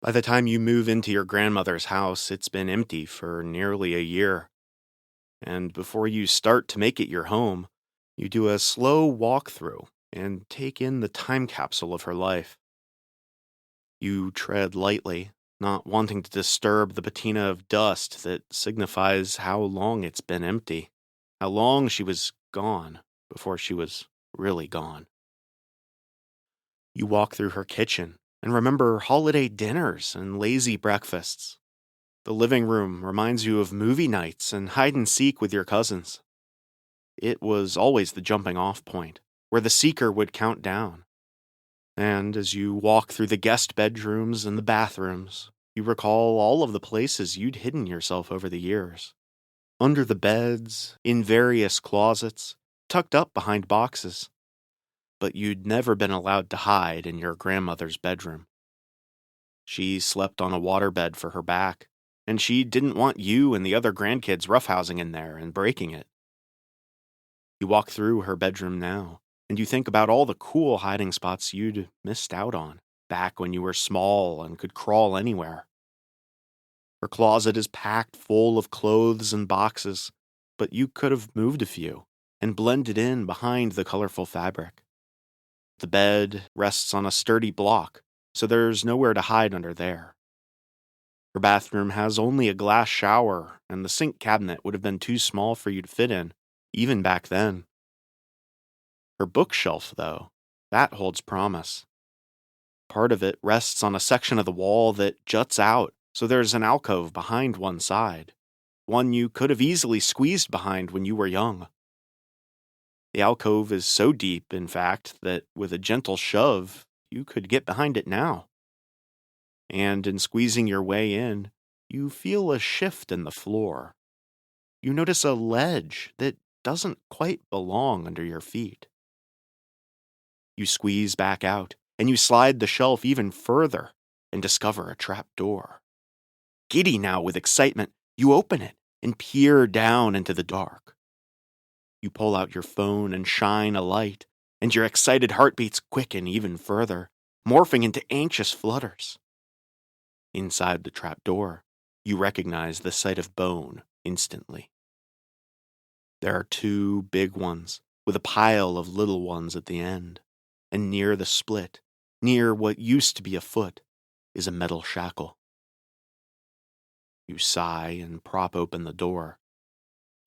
By the time you move into your grandmother's house, it's been empty for nearly a year. And before you start to make it your home, you do a slow walkthrough and take in the time capsule of her life. You tread lightly, not wanting to disturb the patina of dust that signifies how long it's been empty, how long she was gone before she was really gone. You walk through her kitchen and remember holiday dinners and lazy breakfasts. The living room reminds you of movie nights and hide and seek with your cousins. It was always the jumping off point, where the seeker would count down. And as you walk through the guest bedrooms and the bathrooms, you recall all of the places you'd hidden yourself over the years. Under the beds, in various closets, tucked up behind boxes. But you'd never been allowed to hide in your grandmother's bedroom. She slept on a waterbed for her back, and she didn't want you and the other grandkids roughhousing in there and breaking it. You walk through her bedroom now, and you think about all the cool hiding spots you'd missed out on back when you were small and could crawl anywhere. Her closet is packed full of clothes and boxes, but you could have moved a few and blended in behind the colorful fabric. The bed rests on a sturdy block, so there's nowhere to hide under there. Her bathroom has only a glass shower, and the sink cabinet would have been too small for you to fit in, even back then. Her bookshelf, though, that holds promise. Part of it rests on a section of the wall that juts out, so there's an alcove behind one side, one you could have easily squeezed behind when you were young. The alcove is so deep, in fact, that with a gentle shove, you could get behind it now. And in squeezing your way in, you feel a shift in the floor. You notice a ledge that doesn't quite belong under your feet. You squeeze back out, and you slide the shelf even further and discover a trap door. Giddy now with excitement, you open it and peer down into the dark. You pull out your phone and shine a light, and your excited heartbeats quicken even further, morphing into anxious flutters. Inside the trapdoor, you recognize the sight of bone instantly. There are two big ones, with a pile of little ones at the end, and near the split, near what used to be a foot, is a metal shackle. You sigh and prop open the door.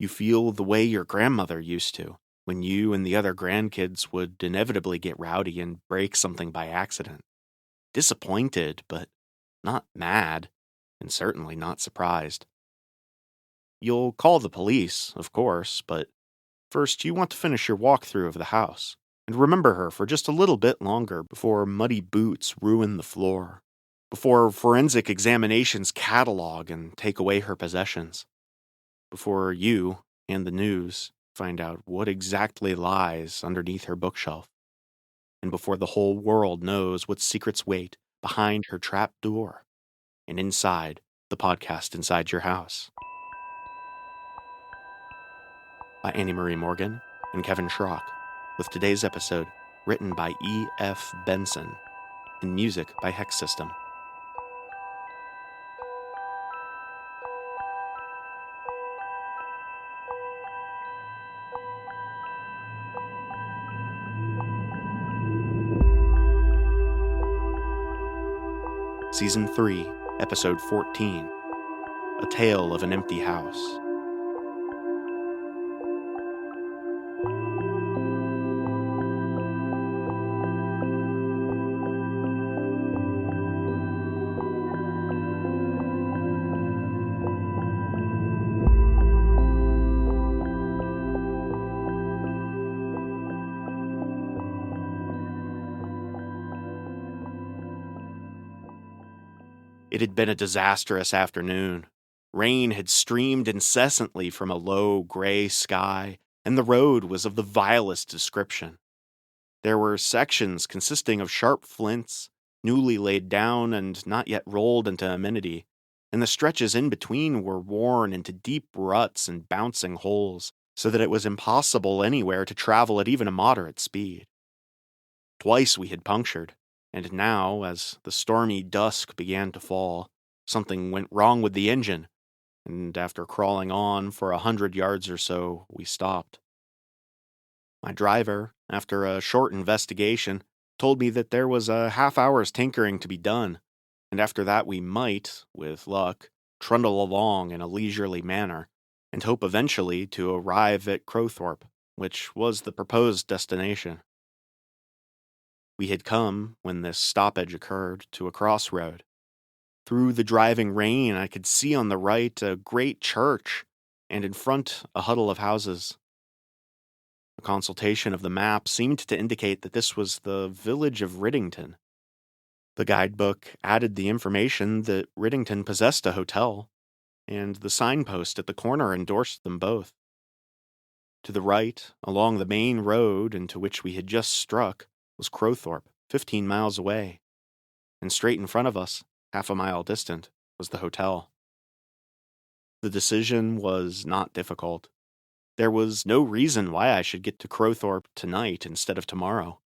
You feel the way your grandmother used to, when you and the other grandkids would inevitably get rowdy and break something by accident. Disappointed, but not mad, and certainly not surprised. You'll call the police, of course, but first you want to finish your walkthrough of the house, and remember her for just a little bit longer before muddy boots ruin the floor, before forensic examinations catalog and take away her possessions, before you and the news find out what exactly lies underneath her bookshelf, and before the whole world knows what secrets wait behind her trap door and inside the podcast inside your house. By Annie Marie Morgan and Kevin Schrock, with today's episode written by E.F. Benson and music by Hex System. Season 3, Episode 14, A Tale of an Empty House. It had been a disastrous afternoon. Rain had streamed incessantly from a low, gray sky, and the road was of the vilest description. There were sections consisting of sharp flints, newly laid down and not yet rolled into amenity, and the stretches in between were worn into deep ruts and bouncing holes, so that it was impossible anywhere to travel at even a moderate speed. Twice we had punctured, And now, as the stormy dusk began to fall, something went wrong with the engine, and after crawling on for 100 yards or so, we stopped. My driver, after a short investigation, told me that there was a half-hour's tinkering to be done, and after that we might, with luck, trundle along in a leisurely manner, and hope eventually to arrive at Crowthorpe, which was the proposed destination. We had come, when this stoppage occurred, to a crossroad. Through the driving rain, I could see on the right a great church, and in front a huddle of houses. A consultation of the map seemed to indicate that this was the village of Riddington. The guidebook added the information that Riddington possessed a hotel, and the signpost at the corner endorsed them both. To the right, along the main road into which we had just struck, was Crowthorpe, 15 miles away, and straight in front of us, half a mile distant, was the hotel. The decision was not difficult. There was no reason why I should get to Crowthorpe tonight instead of tomorrow,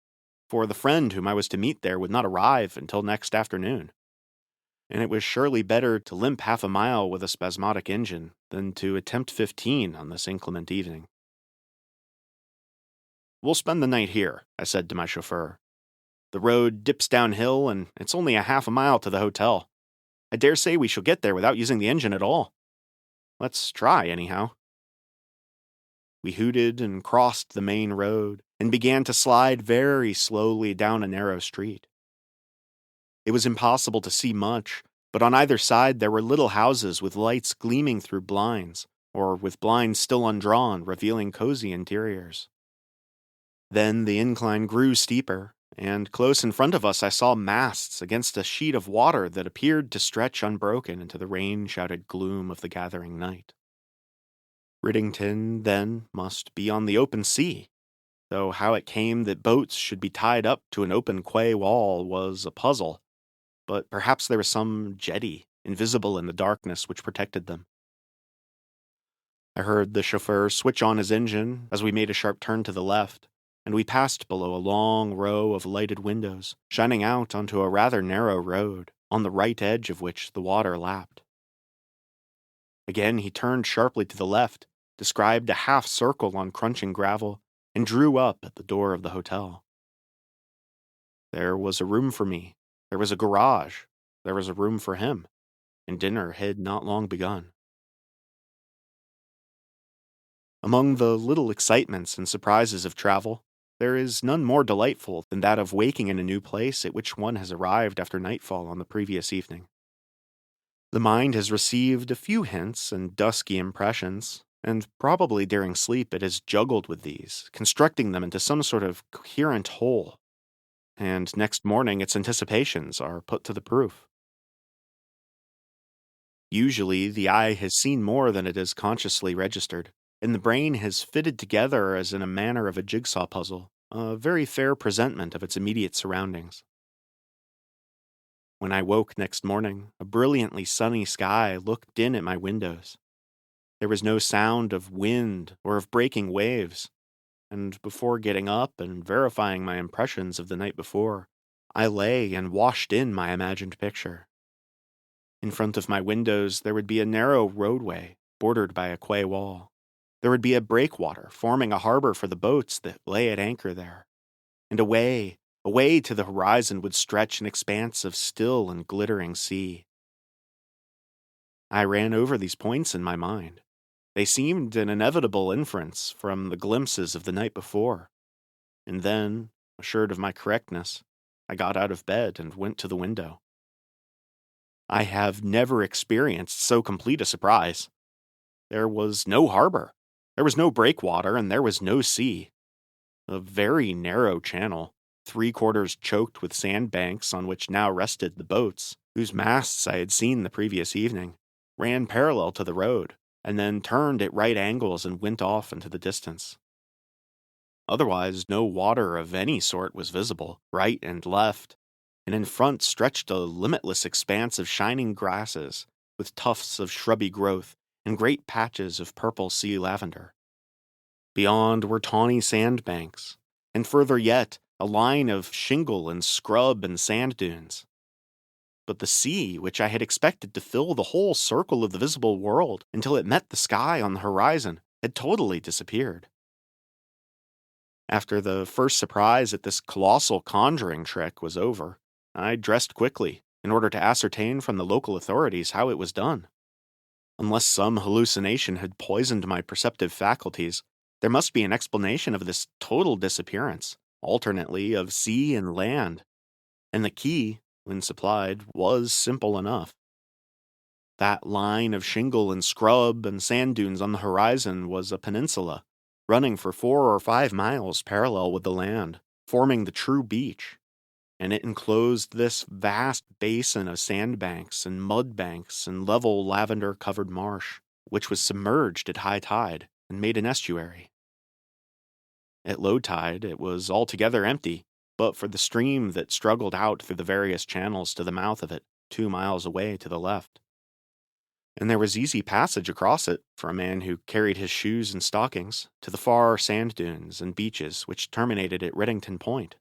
for the friend whom I was to meet there would not arrive until next afternoon. And it was surely better to limp half a mile with a spasmodic engine than to attempt 15 on this inclement evening. "We'll spend the night here," I said to my chauffeur. "The road dips downhill, and it's only a half a mile to the hotel. I dare say we shall get there without using the engine at all. Let's try, anyhow." We hooted and crossed the main road and began to slide very slowly down a narrow street. It was impossible to see much, but on either side there were little houses with lights gleaming through blinds, or with blinds still undrawn, revealing cozy interiors. Then the incline grew steeper, and close in front of us I saw masts against a sheet of water that appeared to stretch unbroken into the rain-shrouded gloom of the gathering night. Riddington, then, must be on the open sea, though how it came that boats should be tied up to an open quay wall was a puzzle, but perhaps there was some jetty, invisible in the darkness, which protected them. I heard the chauffeur switch on his engine as we made a sharp turn to the left, and we passed below a long row of lighted windows, shining out onto a rather narrow road, on the right edge of which the water lapped. Again he turned sharply to the left, described a half circle on crunching gravel, and drew up at the door of the hotel. There was a room for me, there was a garage, there was a room for him, and dinner had not long begun. Among the little excitements and surprises of travel, there is none more delightful than that of waking in a new place at which one has arrived after nightfall on the previous evening. The mind has received a few hints and dusky impressions, and probably during sleep it has juggled with these, constructing them into some sort of coherent whole, and next morning its anticipations are put to the proof. Usually the eye has seen more than it has consciously registered, and the brain has fitted together as in a manner of a jigsaw puzzle, a very fair presentment of its immediate surroundings. When I woke next morning, a brilliantly sunny sky looked in at my windows. There was no sound of wind or of breaking waves, and before getting up and verifying my impressions of the night before, I lay and washed in my imagined picture. In front of my windows there would be a narrow roadway, bordered by a quay wall. There would be a breakwater, forming a harbor for the boats that lay at anchor there. And away to the horizon would stretch an expanse of still and glittering sea. I ran over these points in my mind. They seemed an inevitable inference from the glimpses of the night before. And then, assured of my correctness, I got out of bed and went to the window. I have never experienced so complete a surprise. There was no harbor. There was no breakwater, and there was no sea. A very narrow channel, 3/4 choked with sandbanks on which now rested the boats, whose masts I had seen the previous evening, ran parallel to the road, and then turned at right angles and went off into the distance. Otherwise, no water of any sort was visible, right and left, and in front stretched a limitless expanse of shining grasses, with tufts of shrubby growth and great patches of purple sea lavender. Beyond were tawny sandbanks, and further yet, a line of shingle and scrub and sand dunes. But the sea, which I had expected to fill the whole circle of the visible world until it met the sky on the horizon, had totally disappeared. After the first surprise at this colossal conjuring trick was over, I dressed quickly in order to ascertain from the local authorities how it was done. Unless some hallucination had poisoned my perceptive faculties, there must be an explanation of this total disappearance, alternately of sea and land, and the key, when supplied, was simple enough. That line of shingle and scrub and sand dunes on the horizon was a peninsula, running for 4 or 5 miles parallel with the land, forming the true beach, and it enclosed this vast basin of sandbanks and mud banks and level lavender-covered marsh, which was submerged at high tide and made an estuary. At low tide, it was altogether empty, but for the stream that struggled out through the various channels to the mouth of it, 2 miles away to the left. And there was easy passage across it for a man who carried his shoes and stockings to the far sand dunes and beaches which terminated at Reddington Point,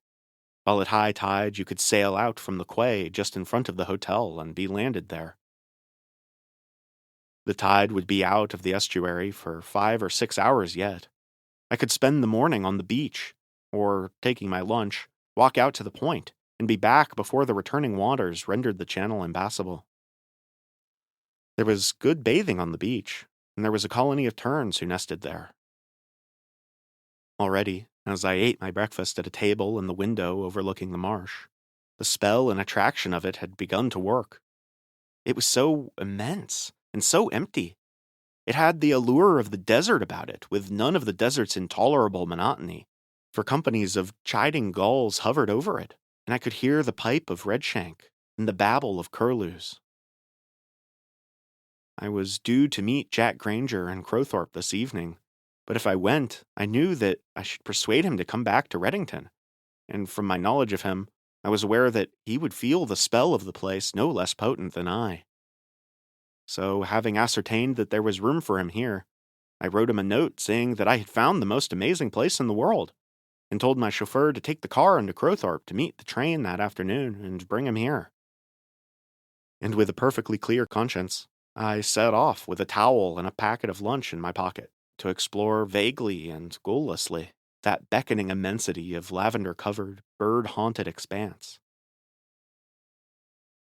while at high tide you could sail out from the quay just in front of the hotel and be landed there. The tide would be out of the estuary for 5 or 6 hours yet. I could spend the morning on the beach, or, taking my lunch, walk out to the point and be back before the returning waters rendered the channel impassable. There was good bathing on the beach, and there was a colony of terns who nested there. Already, as I ate my breakfast at a table in the window overlooking the marsh, the spell and attraction of it had begun to work. It was so immense and so empty. It had the allure of the desert about it, with none of the desert's intolerable monotony, for companies of chiding gulls hovered over it, and I could hear the pipe of redshank and the babble of curlews. I was due to meet Jack Granger and Crowthorpe this evening, but if I went, I knew that I should persuade him to come back to Reddington, and from my knowledge of him, I was aware that he would feel the spell of the place no less potent than I. So, having ascertained that there was room for him here, I wrote him a note saying that I had found the most amazing place in the world, and told my chauffeur to take the car into Crowthorpe to meet the train that afternoon and bring him here. And with a perfectly clear conscience, I set off with a towel and a packet of lunch in my pocket to explore vaguely and goallessly that beckoning immensity of lavender-covered, bird-haunted expanse.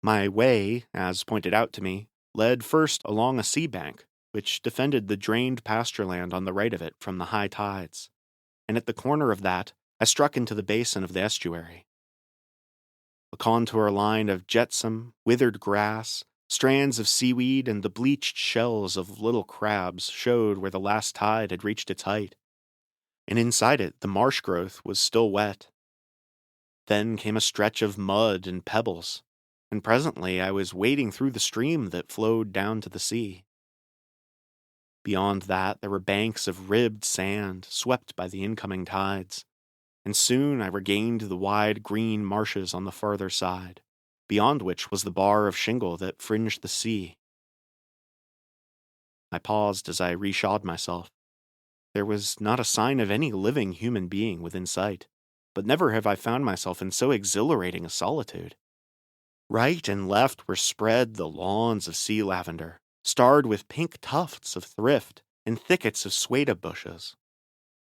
My way, as pointed out to me, led first along a sea bank, which defended the drained pasture land on the right of it from the high tides, and at the corner of that I struck into the basin of the estuary. A contour line of jetsam, withered grass, strands of seaweed, and the bleached shells of little crabs showed where the last tide had reached its height, and inside it the marsh growth was still wet. Then came a stretch of mud and pebbles, and presently I was wading through the stream that flowed down to the sea. Beyond that there were banks of ribbed sand swept by the incoming tides, and soon I regained the wide green marshes on the farther side, beyond which was the bar of shingle that fringed the sea. I paused as I reshod myself. There was not a sign of any living human being within sight, but never have I found myself in so exhilarating a solitude. Right and left were spread the lawns of sea lavender, starred with pink tufts of thrift and thickets of sueda bushes.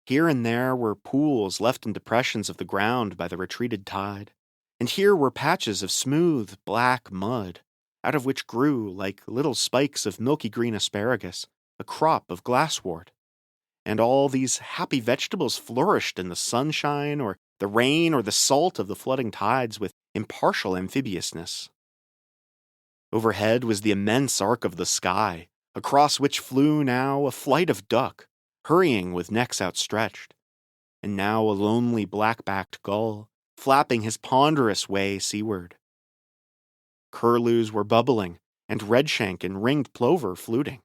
Here and there were pools left in depressions of the ground by the retreated tide, and here were patches of smooth, black mud, out of which grew, like little spikes of milky green asparagus, a crop of glasswort. And all these happy vegetables flourished in the sunshine or the rain or the salt of the flooding tides with impartial amphibiousness. Overhead was the immense arc of the sky, across which flew now a flight of duck, hurrying with necks outstretched, and now a lonely black-backed gull, flapping his ponderous way seaward. Curlews were bubbling, and redshank and ringed plover fluting.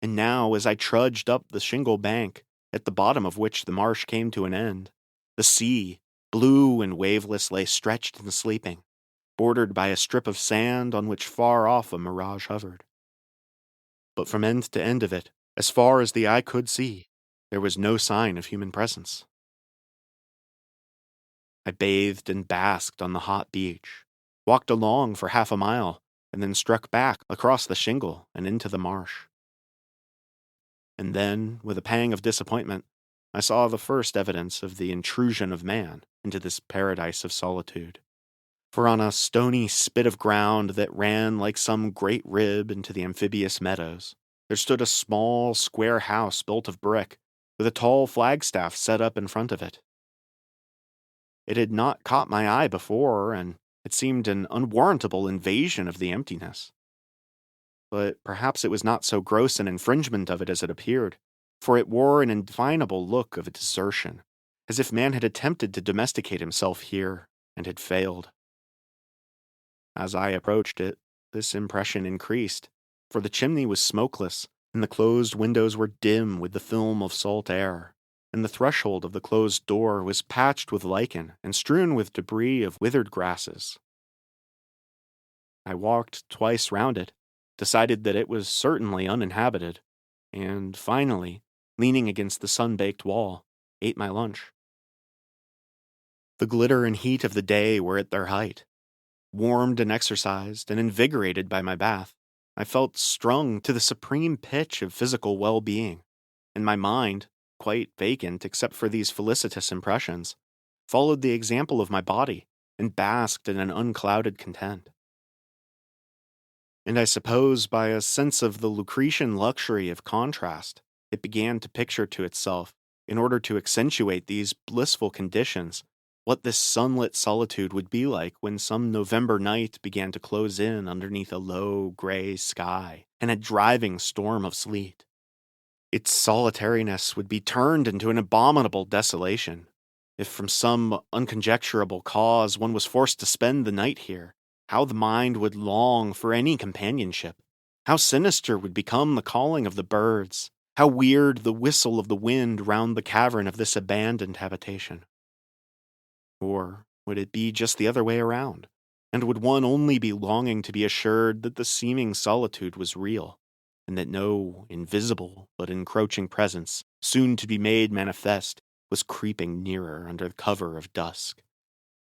And now, as I trudged up the shingle bank, at the bottom of which the marsh came to an end, the sea, blue and waveless, lay stretched and sleeping, bordered by a strip of sand on which far off a mirage hovered. But from end to end of it, as far as the eye could see, there was no sign of human presence. I bathed and basked on the hot beach, walked along for half a mile, and then struck back across the shingle and into the marsh. And then, with a pang of disappointment, I saw the first evidence of the intrusion of man into this paradise of solitude. For on a stony spit of ground that ran like some great rib into the amphibious meadows, there stood a small, square house built of brick, with a tall flagstaff set up in front of it. It had not caught my eye before, and it seemed an unwarrantable invasion of the emptiness. But perhaps it was not so gross an infringement of it as it appeared, for it wore an indefinable look of desertion, as if man had attempted to domesticate himself here and had failed. As I approached it, this impression increased, for the chimney was smokeless, and the closed windows were dim with the film of salt air, and the threshold of the closed door was patched with lichen and strewn with debris of withered grasses. I walked twice round it, decided that it was certainly uninhabited, and finally, leaning against the sun-baked wall, ate my lunch. The glitter and heat of the day were at their height. Warmed and exercised and invigorated by my bath, I felt strung to the supreme pitch of physical well-being, and my mind, quite vacant except for these felicitous impressions, followed the example of my body and basked in an unclouded content. And I suppose by a sense of the Lucretian luxury of contrast, it began to picture to itself, in order to accentuate these blissful conditions, what this sunlit solitude would be like when some November night began to close in underneath a low, gray sky and a driving storm of sleet. Its solitariness would be turned into an abominable desolation, if from some unconjecturable cause one was forced to spend the night here. How the mind would long for any companionship. How sinister would become the calling of the birds. How weird the whistle of the wind round the cavern of this abandoned habitation. Or would it be just the other way around? And would one only be longing to be assured that the seeming solitude was real, and that no invisible but encroaching presence, soon to be made manifest, was creeping nearer under the cover of dusk,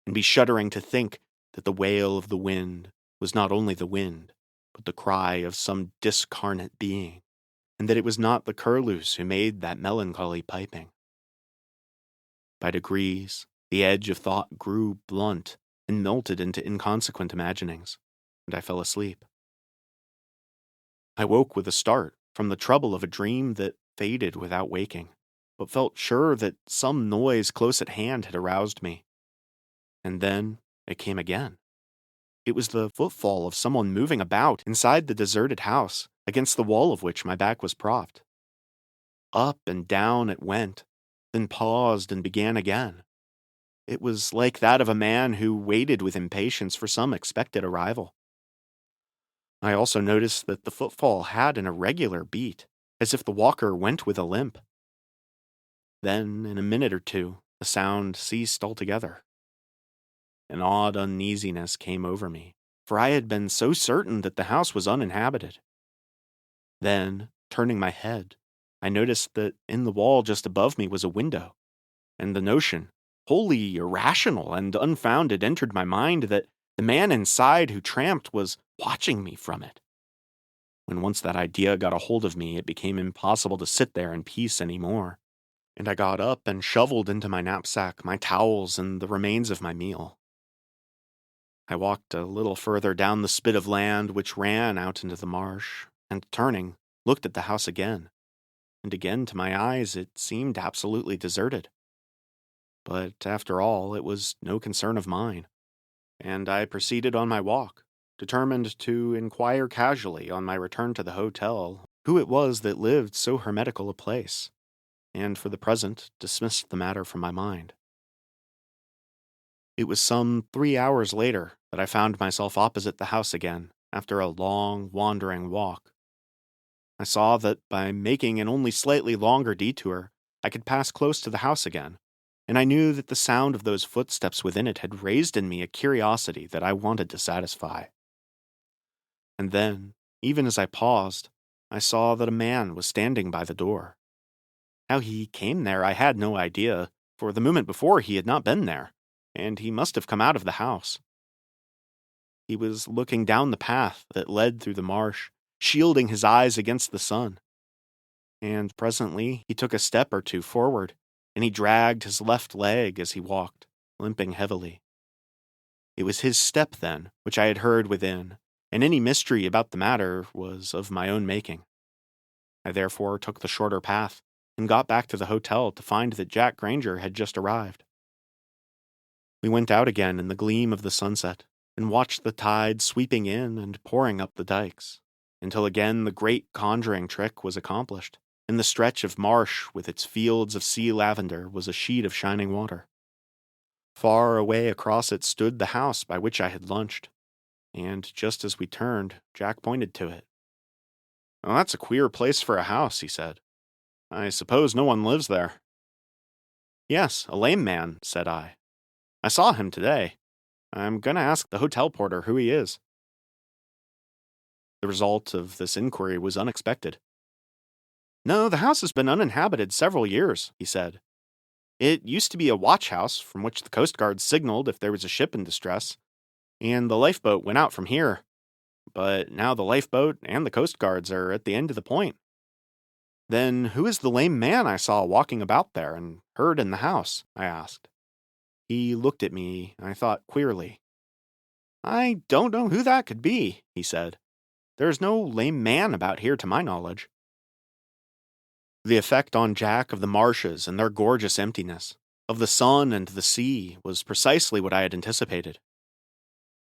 and be shuddering to think that the wail of the wind was not only the wind, but the cry of some discarnate being, and that it was not the curlews who made that melancholy piping. By degrees, the edge of thought grew blunt and melted into inconsequent imaginings, and I fell asleep. I woke with a start from the trouble of a dream that faded without waking, but felt sure that some noise close at hand had aroused me. And then it came again. It was the footfall of someone moving about inside the deserted house, against the wall of which my back was propped. Up and down it went, then paused and began again. It was like that of a man who waited with impatience for some expected arrival. I also noticed that the footfall had an irregular beat, as if the walker went with a limp. Then, in a minute or two, the sound ceased altogether. An odd uneasiness came over me, for I had been so certain that the house was uninhabited. Then, turning my head, I noticed that in the wall just above me was a window, and the notion, wholly irrational and unfounded, entered my mind that the man inside who tramped was watching me from it. When once that idea got a hold of me, it became impossible to sit there in peace any more, and I got up and shoveled into my knapsack my towels and the remains of my meal. I walked a little further down the spit of land which ran out into the marsh, and turning, looked at the house again, and again to my eyes it seemed absolutely deserted. But after all, it was no concern of mine, and I proceeded on my walk, determined to inquire casually on my return to the hotel who it was that lived so hermetical a place, and for the present dismissed the matter from my mind. It was some 3 hours later that I found myself opposite the house again, after a long, wandering walk. I saw that by making an only slightly longer detour, I could pass close to the house again, and I knew that the sound of those footsteps within it had raised in me a curiosity that I wanted to satisfy. And then, even as I paused, I saw that a man was standing by the door. How he came there I had no idea, for the moment before he had not been there. and he must have come out of the house. He was looking down the path that led through the marsh, shielding his eyes against the sun. And presently he took a step or two forward, and he dragged his left leg as he walked, limping heavily. It was his step, then, which I had heard within, and any mystery about the matter was of my own making. I therefore took the shorter path, and got back to the hotel to find that Jack Granger had just arrived. We went out again in the gleam of the sunset, and watched the tide sweeping in and pouring up the dikes, until again the great conjuring trick was accomplished, and the stretch of marsh with its fields of sea lavender was a sheet of shining water. Far away across it stood the house by which I had lunched, and just as we turned, Jack pointed to it. "Well, that's a queer place for a house," he said. "I suppose no one lives there." "Yes, a lame man," said I. "I saw him today. I'm going to ask the hotel porter who he is." The result of this inquiry was unexpected. "No, the house has been uninhabited several years," he said. "It used to be a watch house from which the Coast Guard signaled if there was a ship in distress, and the lifeboat went out from here. But now the lifeboat and the Coast Guards are at the end of the point." "Then who is the lame man I saw walking about there and heard in the house?" I asked. He looked at me, I thought queerly. "I don't know who that could be," he said. "There's no lame man about here to my knowledge." The effect on Jack of the marshes and their gorgeous emptiness, of the sun and the sea, was precisely what I had anticipated.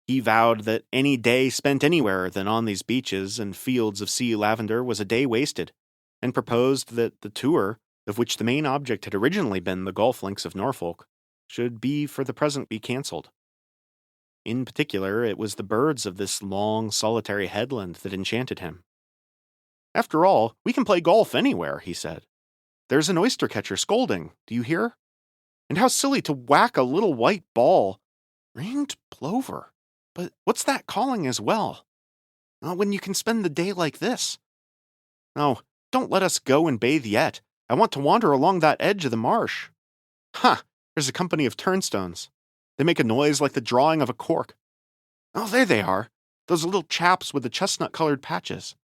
He vowed that any day spent anywhere than on these beaches and fields of sea lavender was a day wasted, and proposed that the tour, of which the main object had originally been the golf links of Norfolk, should for the present be cancelled. In particular, it was the birds of this long, solitary headland that enchanted him. "After all, we can play golf anywhere," he said. "There's an oyster-catcher scolding, do you hear? And how silly to whack a little white ball. Ringed plover. But what's that calling as well? When you can spend the day like this. Oh, don't let us go and bathe yet. I want to wander along that edge of the marsh. Ha! There's a company of turnstones. They make a noise like the drawing of a cork. Oh, there they are, those little chaps with the chestnut-colored patches.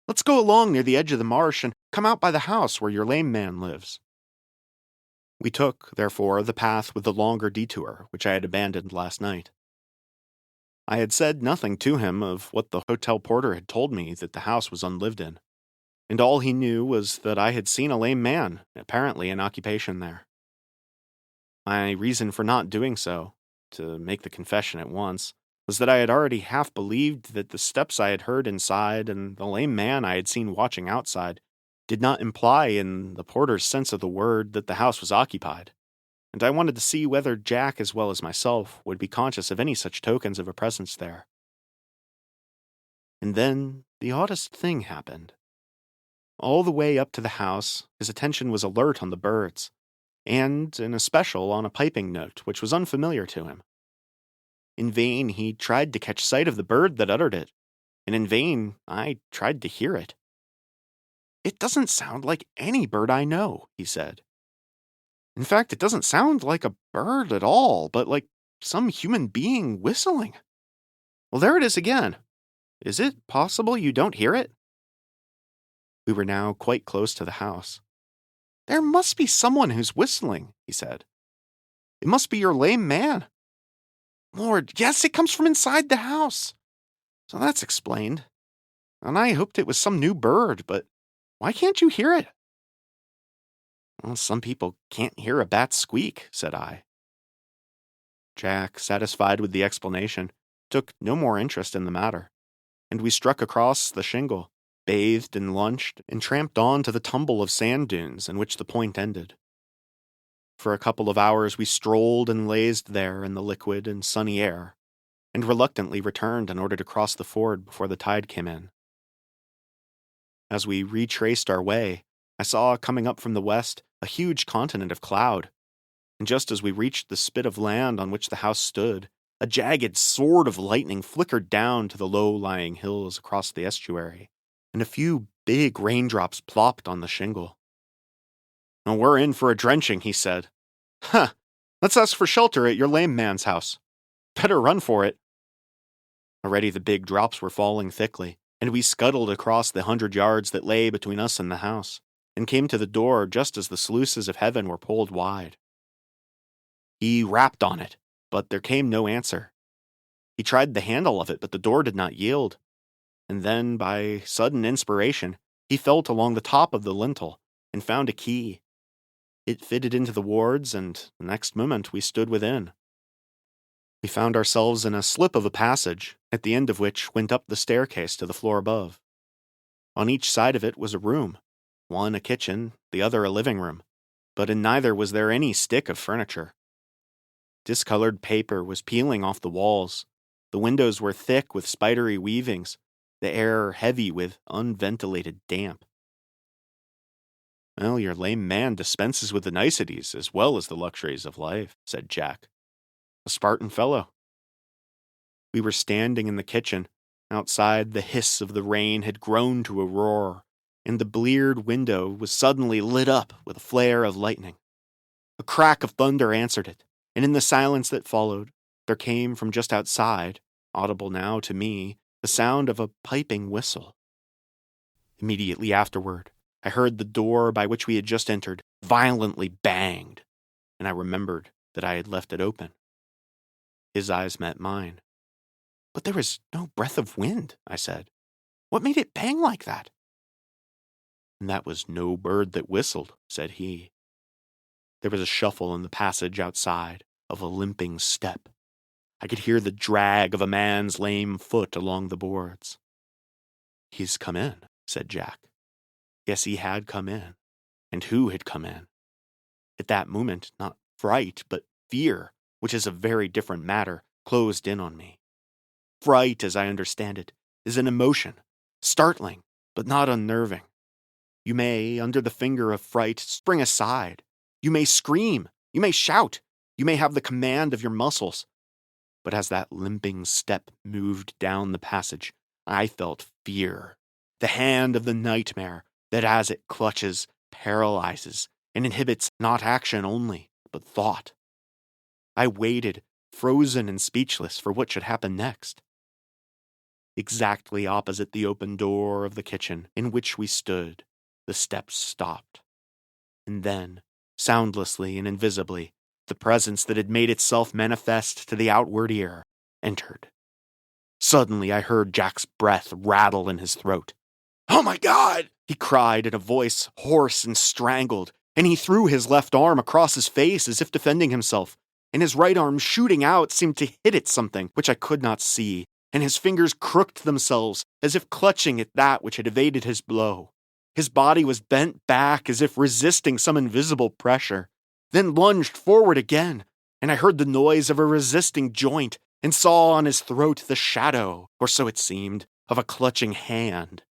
Let's go along near the edge of the marsh and come out by the house where your lame man lives." We took, therefore, the path with the longer detour, which I had abandoned last night. I had said nothing to him of what the hotel porter had told me that the house was unlived in, and all he knew was that I had seen a lame man, apparently in occupation there. My reason for not doing so, to make the confession at once, was that I had already half believed that the steps I had heard inside and the lame man I had seen watching outside did not imply in the porter's sense of the word that the house was occupied, and I wanted to see whether Jack as well as myself would be conscious of any such tokens of a presence there. And then the oddest thing happened. All the way up to the house, his attention was alert on the birds, and in especial on a piping note which was unfamiliar to him. In vain he tried to catch sight of the bird that uttered it, and in vain I tried to hear it. "It doesn't sound like any bird I know," he said. "In fact, it doesn't sound like a bird at all, but like some human being whistling. Well, there it is again. Is it possible you don't hear it?" We were now quite close to the house. "There must be someone who's whistling," he said. "It must be your lame man. Lord, yes, it comes from inside the house. So that's explained. And I hoped it was some new bird, but why can't you hear it?" "Well, some people can't hear a bat squeak," said I. Jack, satisfied with the explanation, took no more interest in the matter, and we struck across the shingle, bathed and lunched, and tramped on to the tumble of sand dunes in which the point ended. For a couple of hours we strolled and lazed there in the liquid and sunny air, and reluctantly returned in order to cross the ford before the tide came in. As we retraced our way, I saw coming up from the west a huge continent of cloud, and just as we reached the spit of land on which the house stood, a jagged sword of lightning flickered down to the low-lying hills across the estuary, and a few big raindrops plopped on the shingle. "Oh, we're in for a drenching," he said. "Huh! Let's ask for shelter at your lame man's house. Better run for it. Already the big drops were falling thickly, and we scuttled across the 100 yards that lay between us and the house, and came to the door just as the sluices of heaven were pulled wide. He rapped on it, but there came no answer. He tried the handle of it, but the door did not yield. And then, by sudden inspiration, he felt along the top of the lintel and found a key. It fitted into the wards, and the next moment we stood within. We found ourselves in a slip of a passage, at the end of which went up the staircase to the floor above. On each side of it was a room, one a kitchen, the other a living room, but in neither was there any stick of furniture. Discolored paper was peeling off the walls. The windows were thick with spidery weavings, the air heavy with unventilated damp. Well, your lame man dispenses with the niceties as well as the luxuries of life, said Jack. A Spartan fellow. We were standing in the kitchen. Outside, the hiss of the rain had grown to a roar, and the bleared window was suddenly lit up with a flare of lightning. A crack of thunder answered it, and in the silence that followed, there came from just outside, audible now to me, the sound of a piping whistle. Immediately afterward, I heard the door by which we had just entered violently banged, and I remembered that I had left it open. His eyes met mine. But there was no breath of wind, I said. What made it bang like that? And that was no bird that whistled, said he. There was a shuffle in the passage outside, of a limping step. I could hear the drag of a man's lame foot along the boards. He's come in, said Jack. Yes, he had come in. And who had come in? At that moment, not fright, but fear, which is a very different matter, closed in on me. Fright, as I understand it, is an emotion, startling, but not unnerving. You may, under the finger of fright, spring aside. You may scream. You may shout. You may have the command of your muscles. But as that limping step moved down the passage, I felt fear, the hand of the nightmare that as it clutches, paralyzes, and inhibits not action only, but thought. I waited, frozen and speechless, for what should happen next. Exactly opposite the open door of the kitchen in which we stood, the steps stopped. And then, soundlessly and invisibly, the presence that had made itself manifest to the outward ear entered. Suddenly I heard Jack's breath rattle in his throat. "Oh my God!" he cried in a voice hoarse and strangled, and he threw his left arm across his face as if defending himself, and his right arm shooting out seemed to hit at something which I could not see, and his fingers crooked themselves as if clutching at that which had evaded his blow. His body was bent back as if resisting some invisible pressure, then lunged forward again, and I heard the noise of a resisting joint and saw on his throat the shadow, or so it seemed, of a clutching hand.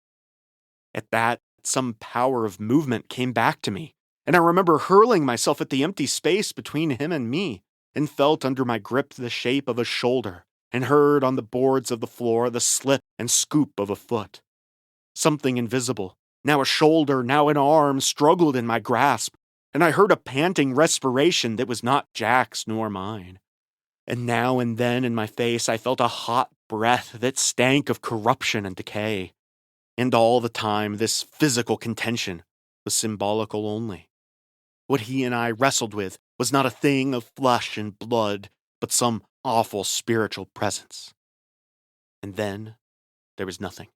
At that, some power of movement came back to me, and I remember hurling myself at the empty space between him and me, and felt under my grip the shape of a shoulder, and heard on the boards of the floor the slip and scoop of a foot. Something invisible, now a shoulder, now an arm, struggled in my grasp, and I heard a panting respiration that was not Jack's nor mine. And now and then in my face I felt a hot breath that stank of corruption and decay. And all the time this physical contention was symbolical only. What he and I wrestled with was not a thing of flesh and blood, but some awful spiritual presence. And then there was nothing.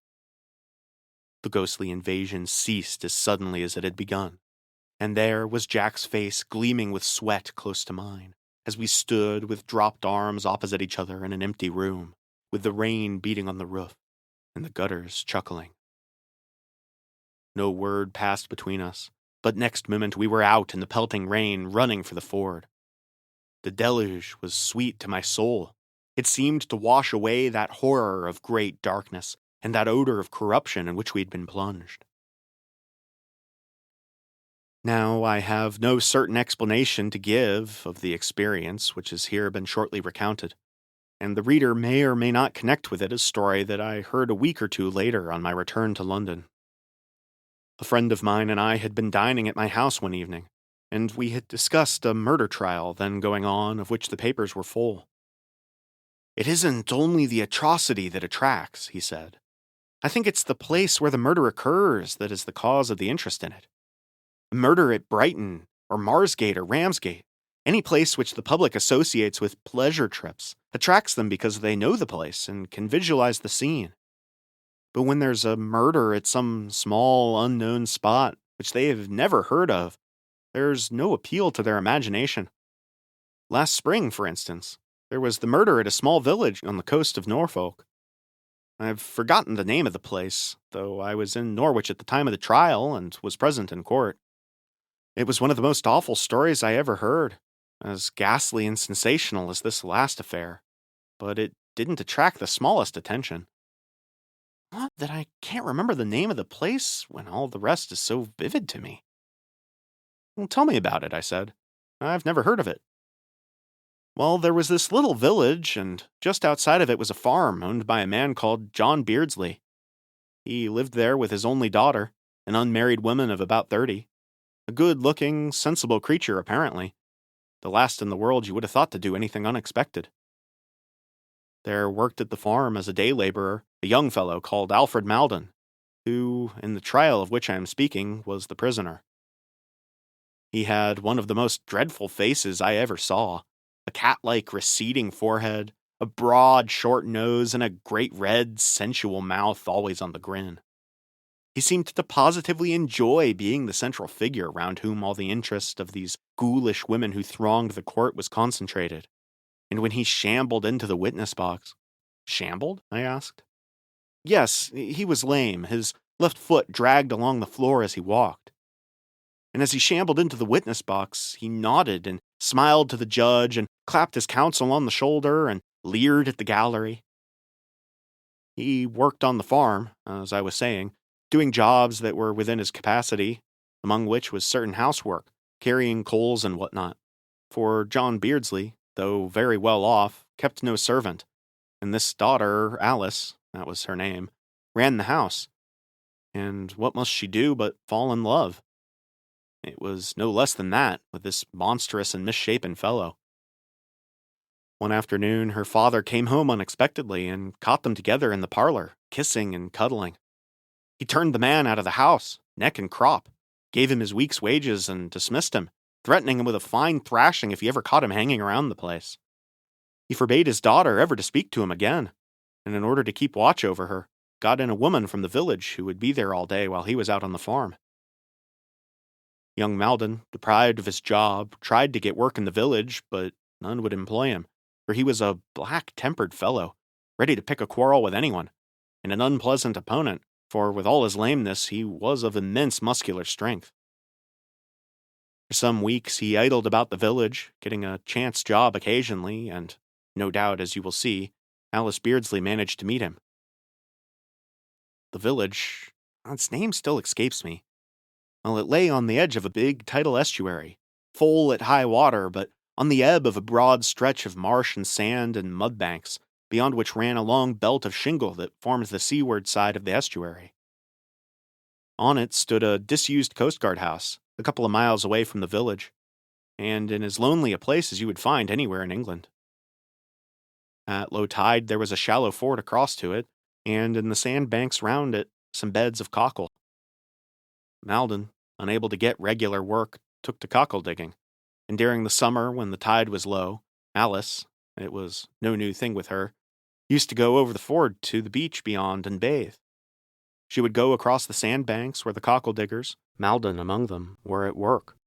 The ghostly invasion ceased as suddenly as it had begun, and there was Jack's face gleaming with sweat close to mine, as we stood with dropped arms opposite each other in an empty room, with the rain beating on the roof and the gutters chuckling. No word passed between us, but next moment we were out in the pelting rain, running for the ford. The deluge was sweet to my soul. It seemed to wash away that horror of great darkness and that odor of corruption in which we had been plunged. Now I have no certain explanation to give of the experience which has here been shortly recounted, and the reader may or may not connect with it a story that I heard a week or two later on my return to London. A friend of mine and I had been dining at my house one evening, and we had discussed a murder trial then going on of which the papers were full. It isn't only the atrocity that attracts, he said. I think it's the place where the murder occurs that is the cause of the interest in it. A murder at Brighton, or Marsgate, or Ramsgate, any place which the public associates with pleasure trips, attracts them because they know the place and can visualize the scene. But when there's a murder at some small, unknown spot which they have never heard of, there's no appeal to their imagination. Last spring, for instance, there was the murder at a small village on the coast of Norfolk. I've forgotten the name of the place, though I was in Norwich at the time of the trial and was present in court. It was one of the most awful stories I ever heard, as ghastly and sensational as this last affair, but it didn't attract the smallest attention. Odd that I can't remember the name of the place when all the rest is so vivid to me. Well, tell me about it, I said. I've never heard of it. Well, there was this little village, and just outside of it was a farm owned by a man called John Beardsley. He lived there with his only daughter, an unmarried woman of about 30. A good-looking, sensible creature, apparently. The last in the world you would have thought to do anything unexpected. There worked at the farm as a day laborer a young fellow called Alfred Malden, who, in the trial of which I am speaking, was the prisoner. He had one of the most dreadful faces I ever saw, a cat-like receding forehead, a broad, short nose, and a great red, sensual mouth always on the grin. He seemed to positively enjoy being the central figure around whom all the interest of these ghoulish women who thronged the court was concentrated. And when he shambled into the witness box— Shambled? I asked. Yes, he was lame, his left foot dragged along the floor as he walked. And as he shambled into the witness box, he nodded and smiled to the judge and clapped his counsel on the shoulder and leered at the gallery. He worked on the farm, as I was saying, doing jobs that were within his capacity, among which was certain housework, carrying coals and whatnot. For John Beardsley, though very well off, kept no servant, and this daughter, Alice, that was her name, ran the house. And what must she do but fall in love? It was no less than that with this monstrous and misshapen fellow. One afternoon, her father came home unexpectedly and caught them together in the parlor, kissing and cuddling. He turned the man out of the house, neck and crop, gave him his week's wages and dismissed him, threatening him with a fine thrashing if he ever caught him hanging around the place. He forbade his daughter ever to speak to him again, and in order to keep watch over her, got in a woman from the village who would be there all day while he was out on the farm. Young Malden, deprived of his job, tried to get work in the village, but none would employ him, for he was a black-tempered fellow, ready to pick a quarrel with anyone, and an unpleasant opponent, for with all his lameness he was of immense muscular strength. For some weeks he idled about the village, getting a chance job occasionally, and, no doubt, as you will see, Alice Beardsley managed to meet him. The village, its name still escapes me. Well, it lay on the edge of a big tidal estuary, full at high water, but on the ebb of a broad stretch of marsh and sand and mud banks, beyond which ran a long belt of shingle that forms the seaward side of the estuary. On it stood a disused Coast Guard house, a couple of miles away from the village, and in as lonely a place as you would find anywhere in England. At low tide there was a shallow ford across to it, and in the sandbanks round it, some beds of cockle. Malden, unable to get regular work, took to cockle digging, and during the summer when the tide was low, Alice, it was no new thing with her, used to go over the ford to the beach beyond and bathe. She would go across the sandbanks where the cockle diggers, Malden among them, were at work.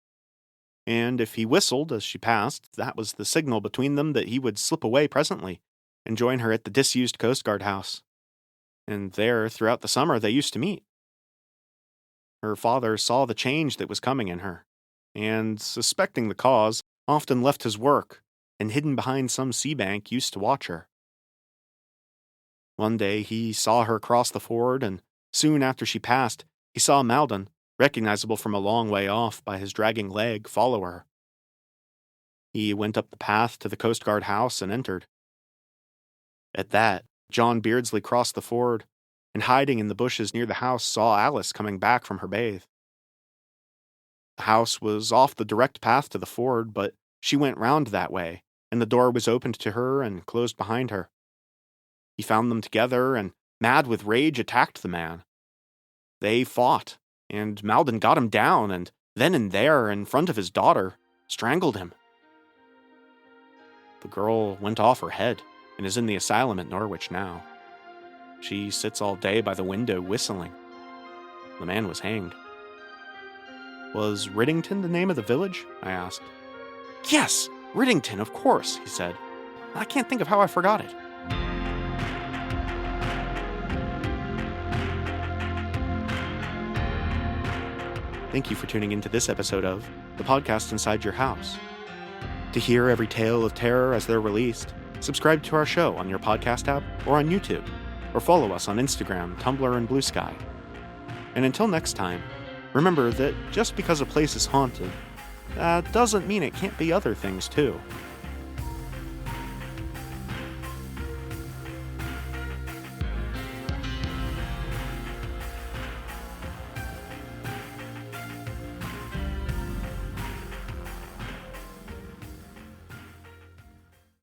And if he whistled as she passed, that was the signal between them that he would slip away presently and join her at the disused Coast Guard house. And there, throughout the summer, they used to meet. Her father saw the change that was coming in her, and, suspecting the cause, often left his work, and hidden behind some sea bank used to watch her. One day he saw her cross the ford, and soon after she passed, he saw Malden, recognizable from a long way off by his dragging leg, follow her. He went up the path to the Coast Guard house and entered. At that, John Beardsley crossed the ford, and hiding in the bushes near the house saw Alice coming back from her bathe. The house was off the direct path to the ford, but she went round that way, and the door was opened to her and closed behind her. He found them together and, mad with rage, attacked the man. They fought, and Malden got him down and, then and there, in front of his daughter, strangled him. The girl went off her head and is in the asylum at Norwich now. She sits all day by the window whistling. The man was hanged. Was Riddington the name of the village? I asked. Yes, Riddington, of course, he said. I can't think of how I forgot it. Thank you for tuning into this episode of The Podcast Inside Your House. To hear every tale of terror as they're released, subscribe to our show on your podcast app or on YouTube, or follow us on Instagram, Tumblr, and Blue Sky. And until next time, remember that just because a place is haunted, that doesn't mean it can't be other things too.